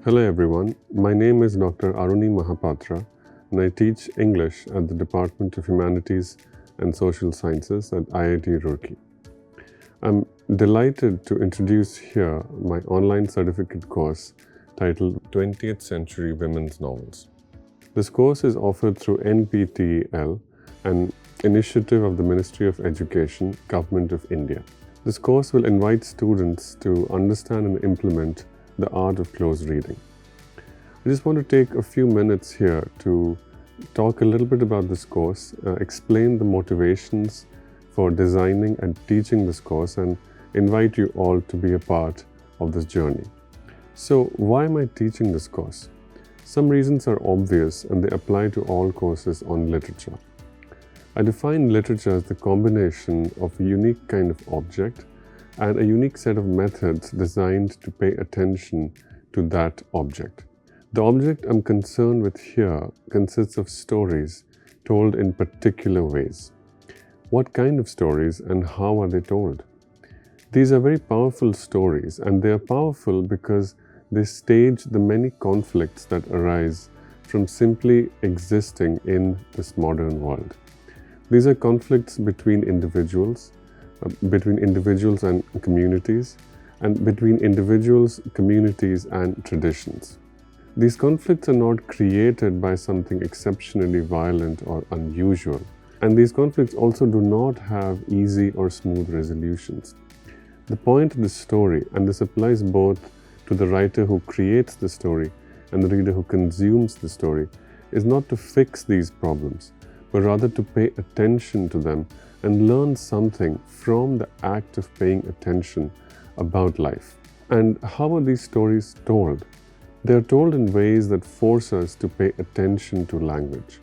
Hello everyone, my name is Dr. Aruni Mahapatra and I teach English at the Department of Humanities and Social Sciences at IIT Roorkee. I'm delighted to introduce here my online certificate course titled 20th Century Women's Novels. This course is offered through NPTEL, an initiative of the Ministry of Education, Government of India. This course will invite students to understand and implement the art of close reading. I just want to take a few minutes here to talk a little bit about this course, explain the motivations for designing and teaching this course, and invite you all to be a part of this journey. So, why am I teaching this course? Some reasons are obvious and they apply to all courses on literature. I define literature as the combination of a unique kind of object and a unique set of methods designed to pay attention to that object. The object I'm concerned with here consists of stories told in particular ways. What kind of stories and how are they told? These are very powerful stories, and they are powerful because they stage the many conflicts that arise from simply existing in this modern world. These are conflicts between individuals and communities, and between individuals, communities, and traditions. These conflicts are not created by something exceptionally violent or unusual, and these conflicts also do not have easy or smooth resolutions. The point of the story, and this applies both to the writer who creates the story and the reader who consumes the story, is not to fix these problems, but rather to pay attention to them and learn something from the act of paying attention about life. And how are these stories told? They are told in ways that force us to pay attention to language.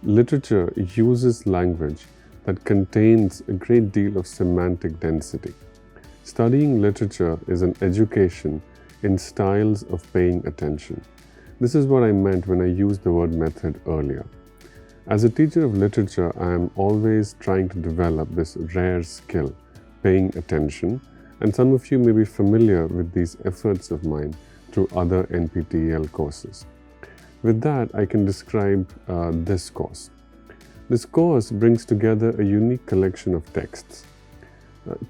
Literature uses language that contains a great deal of semantic density. Studying literature is an education in styles of paying attention. This is what I meant when I used the word method earlier. As a teacher of literature, I am always trying to develop this rare skill, paying attention, and some of you may be familiar with these efforts of mine through other NPTEL courses. With that, I can describe this course. This course brings together a unique collection of texts.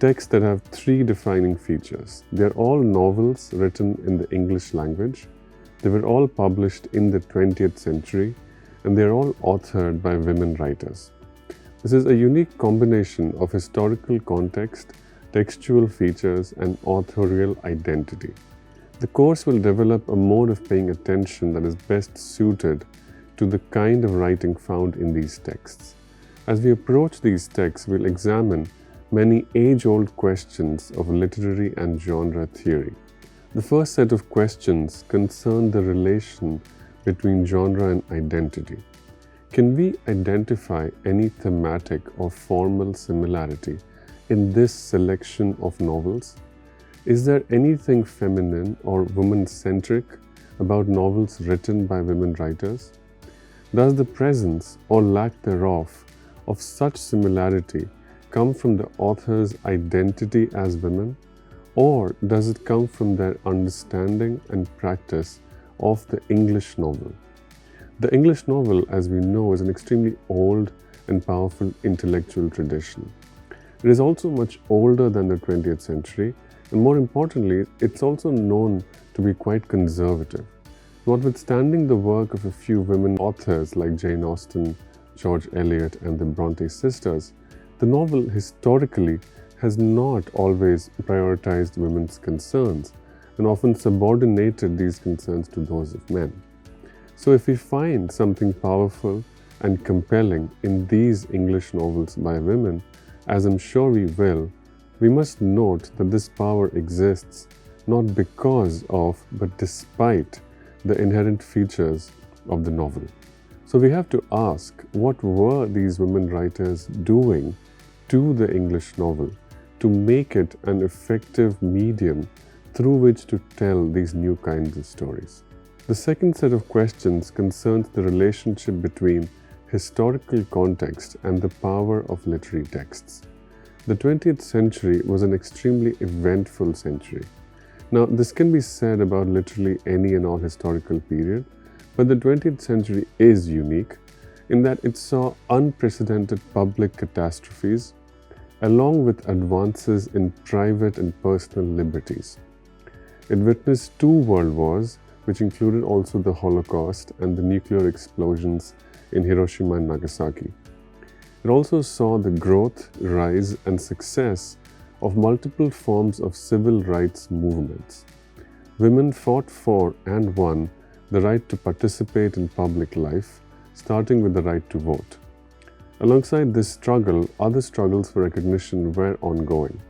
Texts that have three defining features. They are all novels written in the English language. They were all published in the 20th century, and they are all authored by women writers. This is a unique combination of historical context, textual features, and authorial identity. The course will develop a mode of paying attention that is best suited to the kind of writing found in these texts. As we approach these texts, we'll examine many age-old questions of literary and genre theory. The first set of questions concern the relation between genre and identity. Can we identify any thematic or formal similarity in this selection of novels? Is there anything feminine or woman-centric about novels written by women writers? Does the presence or lack thereof of such similarity come from the author's identity as women, or does it come from their understanding and practice of the English novel? The English novel, as we know, is an extremely old and powerful intellectual tradition. It is also much older than the 20th century, and more importantly, it's also known to be quite conservative. Notwithstanding the work of a few women authors like Jane Austen, George Eliot, and the Bronte sisters, the novel historically has not always prioritized women's concerns and often subordinated these concerns to those of men. So if we find something powerful and compelling in these English novels by women, as I'm sure we will, we must note that this power exists not because of, but despite the inherent features of the novel. So we have to ask, what were these women writers doing to the English novel to make it an effective medium through which to tell these new kinds of stories? The second set of questions concerns the relationship between historical context and the power of literary texts. The 20th century was an extremely eventful century. Now, this can be said about literally any and all historical period, but the 20th century is unique in that it saw unprecedented public catastrophes along with advances in private and personal liberties. It witnessed 2 world wars, which included also the Holocaust and the nuclear explosions in Hiroshima and Nagasaki. It also saw the growth, rise, and success of multiple forms of civil rights movements. Women fought for and won the right to participate in public life, starting with the right to vote. Alongside this struggle, other struggles for recognition were ongoing.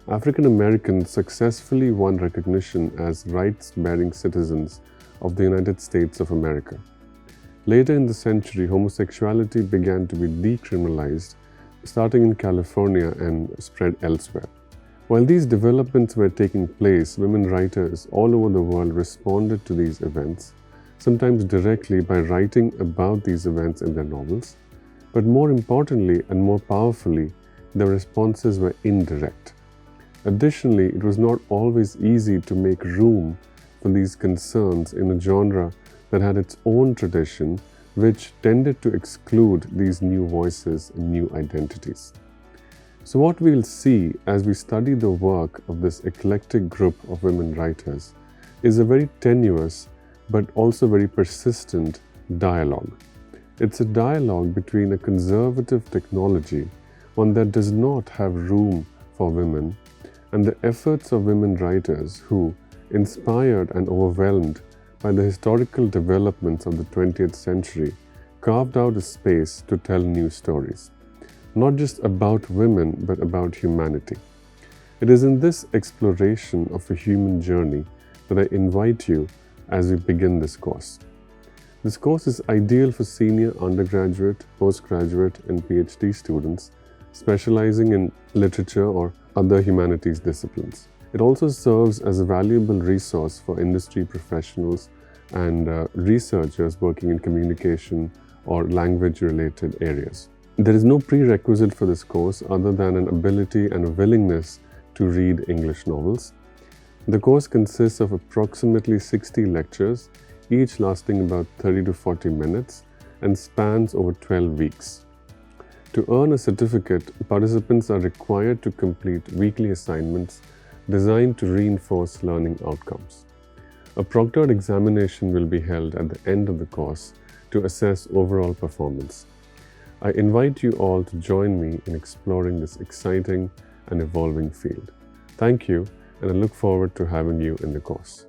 African Americans successfully won recognition as rights-bearing citizens of the United States of America. Later in the century, homosexuality began to be decriminalized, starting in California and spread elsewhere. While these developments were taking place, women writers all over the world responded to these events, sometimes directly by writing about these events in their novels, but more importantly and more powerfully, their responses were indirect. Additionally, it was not always easy to make room for these concerns in a genre that had its own tradition, which tended to exclude these new voices and new identities. So what we'll see as we study the work of this eclectic group of women writers is a very tenuous but also very persistent dialogue. It's a dialogue between a conservative technology, one that does not have room for women, and the efforts of women writers who, inspired and overwhelmed by the historical developments of the 20th century, carved out a space to tell new stories, not just about women, but about humanity. It is in this exploration of a human journey that I invite you as we begin this course. This course is ideal for senior undergraduate, postgraduate, and PhD students specializing in literature or other humanities disciplines. It also serves as a valuable resource for industry professionals and researchers working in communication or language-related areas. There is no prerequisite for this course other than an ability and a willingness to read English novels. The course consists of approximately 60 lectures, each lasting about 30 to 40 minutes and spans over 12 weeks. To earn a certificate, participants are required to complete weekly assignments designed to reinforce learning outcomes. A proctored examination will be held at the end of the course to assess overall performance. I invite you all to join me in exploring this exciting and evolving field. Thank you, and I look forward to having you in the course.